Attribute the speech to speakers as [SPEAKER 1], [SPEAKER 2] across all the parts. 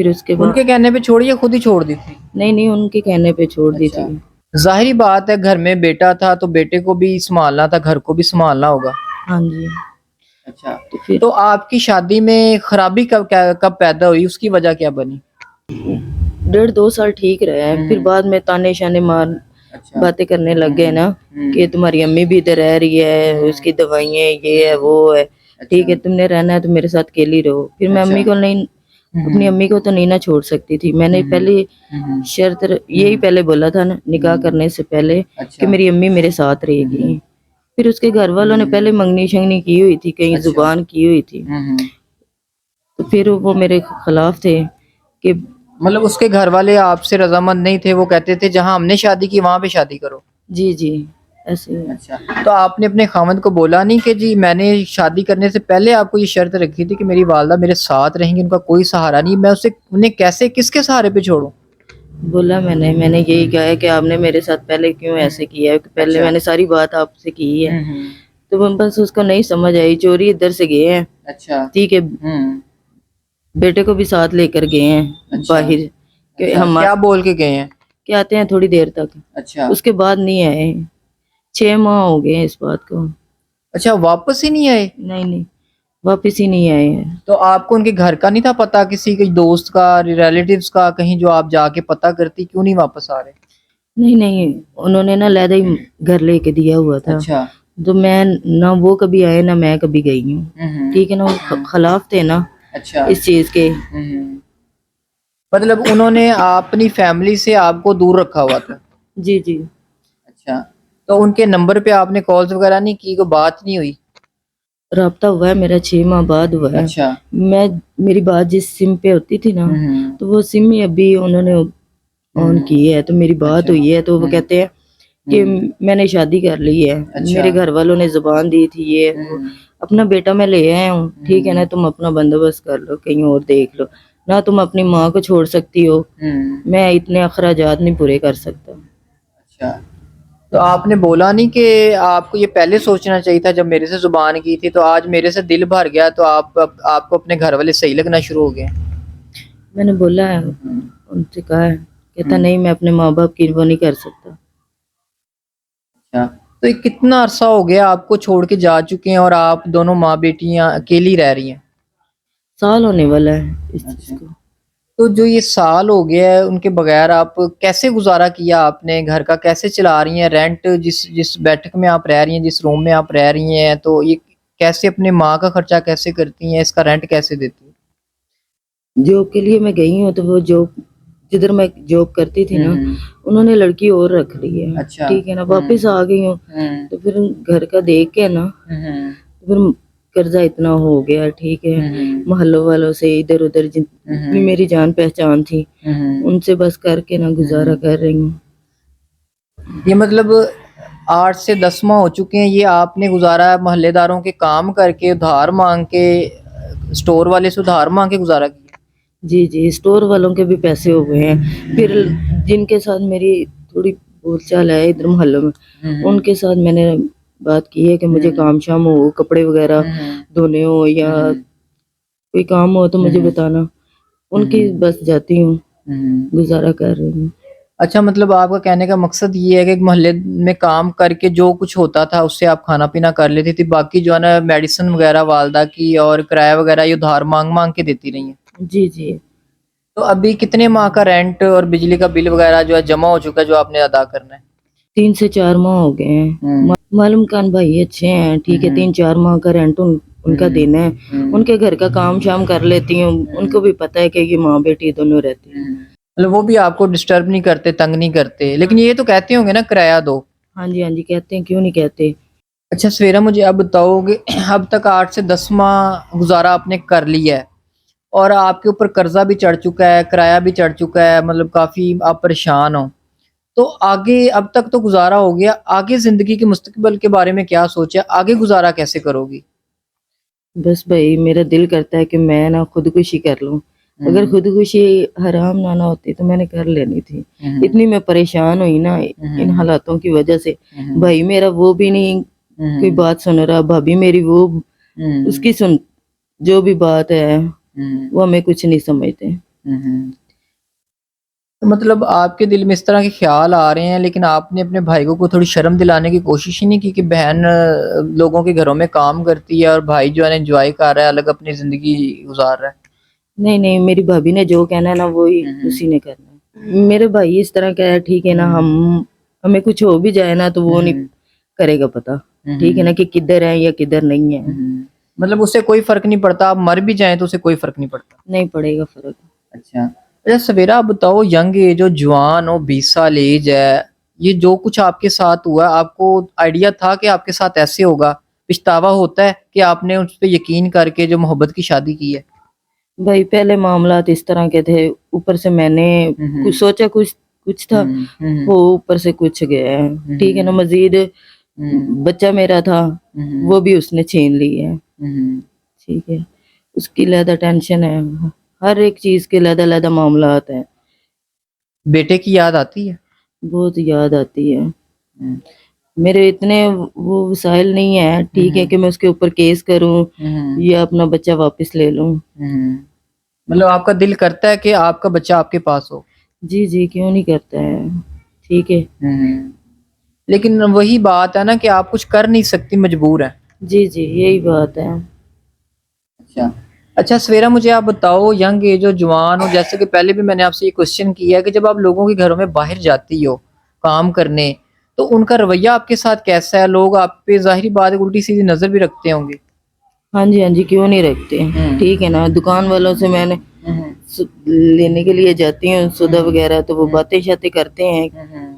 [SPEAKER 1] پھر اس کے
[SPEAKER 2] ان
[SPEAKER 1] بعد
[SPEAKER 2] کے کہنے پہ چھوڑی یا خود ہی چھوڑ دی تھی؟
[SPEAKER 1] نہیں ان کے کہنے پہ چھوڑ دی
[SPEAKER 2] اچھا،
[SPEAKER 1] تھی.
[SPEAKER 2] ظاہری بات ہے گھر میں بیٹا تھا تو بیٹے کو بھی سنبھالنا تھا، گھر کو بھی سنبھالنا ہوگا.
[SPEAKER 1] ہاں جی.
[SPEAKER 2] اچھا،
[SPEAKER 1] تو پھر
[SPEAKER 2] تو آپ کی شادی میں خرابی کب پیدا ہوئی، اس کی وجہ کیا بنی؟
[SPEAKER 1] 1.5-2 سال ٹھیک رہا ہے. پھر بعد میں تانے شانے مار
[SPEAKER 2] اچھا،
[SPEAKER 1] باتیں کرنے لگ گئے نا کہ تمہاری امی بھی ادھر رہ رہی ہے، اس کی دوائیں یہ ہے وہ ہے، ٹھیک ہے تم نے رہنا ہے تو میرے ساتھ اکیلی رہو. پھر میں امی کو نہیں، اپنی امی کو تو نہیں نہ چھوڑ سکتی تھی. میں نے پہلے شرط یہی پہلے بولا تھا نا نکاح کرنے سے پہلے کہ میری امی میرے ساتھ رہے گی. پھر اس کے گھر والوں نے پہلے منگنی شنگنی کی ہوئی تھی، کہیں زبان کی ہوئی تھی، تو پھر وہ میرے خلاف تھے کہ
[SPEAKER 2] مطلب اس کے گھر والے آپ سے رضامند نہیں تھے، وہ کہتے تھے جہاں ہم نے شادی کی وہاں پہ شادی کرو.
[SPEAKER 1] جی ایسے ہی.
[SPEAKER 2] اچھا، تو آپ نے اپنے خاوند کو بولا نہیں کہ جی میں نے شادی کرنے سے پہلے آپ کو یہ شرط رکھی تھی کہ میری والدہ میرے ساتھ رہیں گی، ان کا کوئی سہارا نہیں، میں انہیں کیسے کس کے سہارے پہ چھوڑوں؟
[SPEAKER 1] بولا میں نے یہی کہا ہے کہ آپ نے میرے ساتھ پہلے کیوں ایسے کیا ہے، پہلے میں نے ساری بات آپ سے کی ہے. تو بس اس کو نہیں سمجھ آئی، چوری ادھر سے گئے ہیں.
[SPEAKER 2] اچھا،
[SPEAKER 1] ٹھیک ہے بیٹے کو بھی ساتھ لے کر گئے ہیں باہر کہ ہم
[SPEAKER 2] کیا بول کے گئے ہیں
[SPEAKER 1] کہ آتے ہیں تھوڑی دیر تک.
[SPEAKER 2] اچھا،
[SPEAKER 1] اس کے بعد نہیں آئے. 6 ماہ ہو گئے اس بات کو.
[SPEAKER 2] اچھا، واپس ہی نہیں آئے؟
[SPEAKER 1] نہیں واپس ہی نہیں آئے ہیں.
[SPEAKER 2] تو آپ کو ان کے گھر کا نہیں تھا پتا، کسی کے دوست کا، ریلیٹیوز کا، کہیں جو آپ جا کے پتا کرتی کیوں نہیں واپس آ رہے؟
[SPEAKER 1] نہیں انہوں نے نا علیحدہ ہی گھر لے کے دیا ہوا تھا.
[SPEAKER 2] اچھا،
[SPEAKER 1] تو میں نہ وہ کبھی آئے نہ میں کبھی گئی ہوں. ٹھیک ہے نا، وہ خلاف تھے نا
[SPEAKER 2] اچھا،
[SPEAKER 1] اس چیز کے.
[SPEAKER 2] مطلب انہوں نے اپنی فیملی سے آپ کو دور رکھا ہوا تھا؟
[SPEAKER 1] جی
[SPEAKER 2] اچھا، تو ان کے نمبر پہ آپ نے کالز وغیرہ نہیں کی، کوئی بات نہیں ہوئی؟
[SPEAKER 1] رابطہ ہوا ہے میرا 6 ماہ بعد ہوا ہے.
[SPEAKER 2] اچھا،
[SPEAKER 1] میری بات جس سم پہ ہوتی تھی نا تو وہ سم ہی ابھی انہوں نے آن کی ہے، تو میری بات ہوئی ہے تو وہ کہتے ہیں کہ میں نے شادی کر لی ہے، میرے گھر والوں نے زبان دی تھی یہ اپنا بیٹا میں لے آیا ہوں. ٹھیک ہے نا، تم اپنا بندوبست کر لو، کہیں اور دیکھ لو نہ، تم اپنی ماں کو چھوڑ سکتی ہو، میں اتنے اخراجات نہیں پورے کر سکتا.
[SPEAKER 2] اچھا، تو آپ نے بولا نہیں کہ آپ کو یہ پہلے سوچنا چاہیے تھا جب میرے سے زبان کی تھی، تو آج میرے سے دل بھر گیا تو آپ کو اپنے گھر والے صحیح لگنا شروع ہو گئے؟
[SPEAKER 1] میں نے بولا ہے، ان سے کہا ہے، کہتا نہیں میں اپنے ماں باپ کی وہ نہیں کر سکتا.
[SPEAKER 2] اچھا، تو یہ کتنا عرصہ ہو گیا آپ کو چھوڑ کے جا چکے ہیں اور آپ دونوں ماں بیٹیاں اکیلی رہ رہی ہیں؟
[SPEAKER 1] سال ہونے والا ہے اس چیز کو.
[SPEAKER 2] تو جو یہ سال ہو گیا ہے ان کے بغیر آپ کیسے گزارا کیا، آپ نے گھر کا کیسے چلا رہی ہیں؟ رینٹ جس بیٹھک میں آپ رہ رہی ہیں، جس روم میں آپ رہ رہی ہیں، تو یہ کیسے اپنے ماں کا خرچہ کیسے کرتی ہیں، اس کا رینٹ کیسے دیتی ہیں؟
[SPEAKER 1] جاب کے لیے میں گئی ہوں تو وہ جدھر میں جاب کرتی تھی نا انہوں نے لڑکی اور رکھ لی ہے.
[SPEAKER 2] اچھا،
[SPEAKER 1] ٹھیک ہے نا، واپس آ گئی ہوں تو پھر گھر کا دیکھ کے نا پھر قرضہ اتنا ہو گیا. ٹھیک ہے، محلوں والوں سے ادھر ادھر جتنی میری جان پہچان تھی ان سے بس کر کے نا گزارا کر رہی ہوں.
[SPEAKER 2] یہ مطلب 8 سے 10 ماہ ہو چکے ہیں یہ آپ نے گزارا محلے داروں کے کام کر کے، ادھار مانگ کے، اسٹور والے سے ادھار مانگ کے گزارا کیا؟
[SPEAKER 1] جی اسٹور والوں کے بھی پیسے ہو گئے ہیں. پھر جن کے ساتھ میری تھوڑی بول چال ہے ادھر محلوں میں، ان کے ساتھ میں نے بات کی ہے کہ مجھے کام شام ہو، کپڑے وغیرہ دھونے ہو یا کوئی کام ہو تو مجھے بتانا. ان کی بس جاتی ہوں، گزارا کر رہی ہوں.
[SPEAKER 2] اچھا، مطلب آپ کا کہنے کا مقصد یہ ہے کہ محلے میں کام کر کے جو کچھ ہوتا تھا اس سے آپ کھانا پینا کر لیتی تھی، باقی جو ہے نا میڈیسن وغیرہ والدہ کی اور کرایہ وغیرہ یہ ادھار مانگ کے دیتی رہی ہیں؟
[SPEAKER 1] جی.
[SPEAKER 2] تو ابھی کتنے ماہ کا رینٹ اور بجلی کا بل وغیرہ جو ہے جمع ہو چکا ہے جو آپ نے ادا کرنا ہے؟
[SPEAKER 1] 3 سے 4 ماہ ہو گئے ہیں. معلوم کان بھائی اچھے ہیں، ٹھیک ہے، 3-4 ماہ کا رینٹ ان کا دینا ہے. ان کے گھر کا کام شام کر لیتی ہوں، ان کو بھی پتا ہے کہ یہ ماں بیٹی دونوں رہتی ہیں.
[SPEAKER 2] مطلب وہ بھی آپ کو ڈسٹرب نہیں کرتے، تنگ نہیں کرتے، لیکن یہ تو کہتے ہوں گے نا کرایہ دو؟
[SPEAKER 1] ہاں جی کہتے ہیں، کیوں نہیں کہتے.
[SPEAKER 2] اچھا سویرا، مجھے اب بتاؤ کہ اب تک 8 سے 10 ماہ گزارا آپ نے کر لیا ہے اور آپ کے اوپر قرضہ بھی چڑھ چکا ہے، کرایہ بھی چڑھ چکا ہے، مطلب کافی آپ پریشان ہو، تو آگے اب تک تو گزارا ہو گیا، آگے زندگی کے مستقبل کے بارے میں کیا سوچا؟ آگے گزارا کیسے کرو گی؟
[SPEAKER 1] بس بھائی میرا دل کرتا ہے کہ میں نا خودکشی کر لوں. اگر خودکشی حرام نہ ہوتی تو میں نے کر لینی تھی. اتنی میں پریشان ہوئی نا ان حالاتوں کی وجہ سے. بھائی میرا وہ بھی نہیں کوئی بات سن رہا، بھابھی میری وہ اس کی سن جو بھی بات ہے وہ ہمیں کچھ نہیں سمجھتے.
[SPEAKER 2] تو مطلب آپ کے دل میں اس طرح کے خیال آ رہے ہیں، لیکن آپ نے اپنے بھائی کو تھوڑی شرم دلانے کی کوشش ہی نہیں کی کہ بہن لوگوں کے گھروں میں کام کرتی ہے اور بھائی جو ہے انجوائے کر رہا ہے، الگ اپنی زندگی گزار رہا ہے؟
[SPEAKER 1] نہیں نہیں، میری بھابھی نے جو کہنا ہے نا وہی اسی نے کرنا ہے. میرے بھائی اس طرح کا ہے، ٹھیک ہے نا، ہمیں کچھ ہو بھی جائے نا تو وہ نہیں کرے گا پتا، ٹھیک ہے نا، کہ کدھر ہے یا کدھر نہیں ہے.
[SPEAKER 2] مطلب اسے کوئی فرق نہیں پڑتا، آپ مر بھی جائیں تو اسے کوئی فرق نہیں پڑتا؟
[SPEAKER 1] نہیں پڑے گا فرق.
[SPEAKER 2] اچھا اچھا سویرا، آپ بتاؤ، ینگ ایج ہو، جوان ہو، 20 سال ایج ہے، یہ جو کچھ آپ کے ساتھ ہوا ہے، آپ کو آئیڈیا تھا کہ آپ کے ساتھ ایسے ہوگا؟ پچھتاوا ہوتا ہے کہ آپ نے اس پہ یقین کر کے جو محبت کی شادی کی ہے؟
[SPEAKER 1] بھائی پہلے معاملات اس طرح کے تھے، اوپر سے میں نے کچھ سوچا کچھ تھا، وہ اوپر سے کچھ گیا ہے، ٹھیک ہے نا. مزید بچہ میرا تھا وہ بھی اس نے چھین لی ہے، ٹھیک ہے. اس کی علیحدہ ٹینشن ہے، ہر ایک چیز کے علیحدہ علیحدہ معاملات ہیں.
[SPEAKER 2] بیٹے کی یاد آتی ہے؟
[SPEAKER 1] بہت یاد آتی ہے. میرے اتنے وہ وسائل نہیں ہے، ٹھیک ہے، کہ میں اس کے اوپر کیس کروں یا اپنا بچہ واپس لے لوں.
[SPEAKER 2] مطلب آپ کا دل کرتا ہے کہ آپ کا بچہ آپ کے پاس ہو؟
[SPEAKER 1] جی جی، کیوں نہیں کرتا ہے، ٹھیک ہے.
[SPEAKER 2] لیکن وہی بات ہے نا کہ آپ کچھ کر نہیں سکتی، مجبور ہیں.
[SPEAKER 1] جی جی، یہی بات ہے.
[SPEAKER 2] اچھا اچھا سویرا، مجھے آپ بتاؤ، ینگ ایج ہو، جوان ہو، جیسے کہ پہلے بھی میں نے آپ سے یہ کوشچن کیا ہے کہ جب آپ لوگوں کے گھروں میں باہر جاتی ہو کام کرنے تو ان کا رویہ آپ کے ساتھ کیسا ہے؟ لوگ آپ پہ ظاہری بات ہے الٹی سیدھی نظر بھی رکھتے ہوں گے.
[SPEAKER 1] ہاں جی ہاں جی، کیوں نہیں رکھتے، ٹھیک ہے نا. دکان والوں سے میں نے لینے کے لیے جاتی ہوں سودا وغیرہ، تو وہ باتیں شاتیں کرتے ہیں،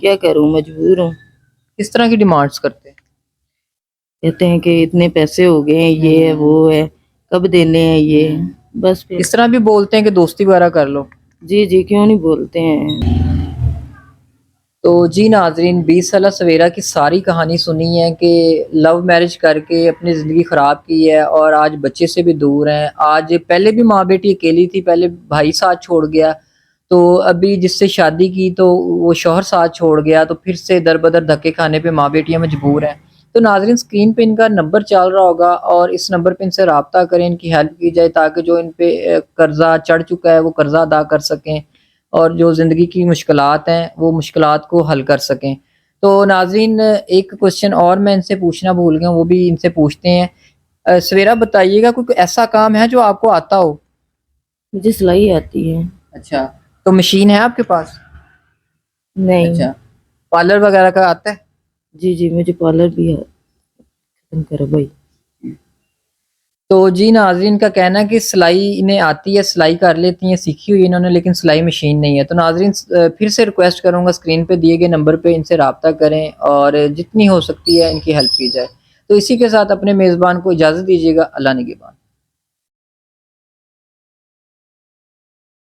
[SPEAKER 1] کیا کروں، مجبور ہوں.
[SPEAKER 2] کس طرح کی ڈیمانڈس کرتے ہیں؟
[SPEAKER 1] کہتے ہیں کہ اتنے پیسے ہو گئے ہیں، یہ ہے وہ ہے، کب دینے ہیں یہ، بس پھر.
[SPEAKER 2] اس طرح بھی بولتے ہیں کہ دوستی وغیرہ کر لو؟
[SPEAKER 1] جی جی، کیوں نہیں بولتے ہیں.
[SPEAKER 2] تو جی ناظرین، 20 سالہ سویرا کی ساری کہانی سنی ہے کہ لو میرج کر کے اپنی زندگی خراب کی ہے اور آج بچے سے بھی دور ہیں. آج پہلے بھی ماں بیٹی اکیلی تھی، پہلے بھائی ساتھ چھوڑ گیا، تو ابھی جس سے شادی کی تو وہ شوہر ساتھ چھوڑ گیا، تو پھر سے در بدر دھکے کھانے پہ ماں بیٹیاں مجبور ہیں. تو ناظرین، اسکرین پہ ان کا نمبر چل رہا ہوگا اور اس نمبر پہ ان سے رابطہ کریں، ان کی ہیلپ کی جائے تاکہ جو ان پہ قرضہ چڑھ چکا ہے وہ قرضہ ادا کر سکیں اور جو زندگی کی مشکلات ہیں وہ مشکلات کو حل کر سکیں. تو ناظرین، ایک کوشچن اور میں ان سے پوچھنا بھول گیا، وہ بھی ان سے پوچھتے ہیں. سویرا بتائیے گا، کوئی ایسا کام ہے جو آپ کو آتا ہو؟
[SPEAKER 1] مجھے سلائی آتی ہے.
[SPEAKER 2] اچھا، تو مشین ہے آپ کے پاس؟
[SPEAKER 1] نہیں.
[SPEAKER 2] اچھا، پارلر وغیرہ کا آتا ہے؟
[SPEAKER 1] جی جی، مجھے پارلر بھی ہے. ختم کرو بھائی.
[SPEAKER 2] تو جی ناظرین کا کہنا ہے کہ سلائی انہیں آتی ہے، سلائی کر لیتی ہیں، سیکھی ہوئی انہوں نے، لیکن سلائی مشین نہیں ہے. تو ناظرین پھر سے ریکویسٹ کروں گا، اسکرین پہ دیے گئے نمبر پہ ان سے رابطہ کریں اور جتنی ہو سکتی ہے ان کی ہیلپ کی جائے. تو اسی کے ساتھ اپنے میزبان کو اجازت دیجیے گا. اللہ نگہبان.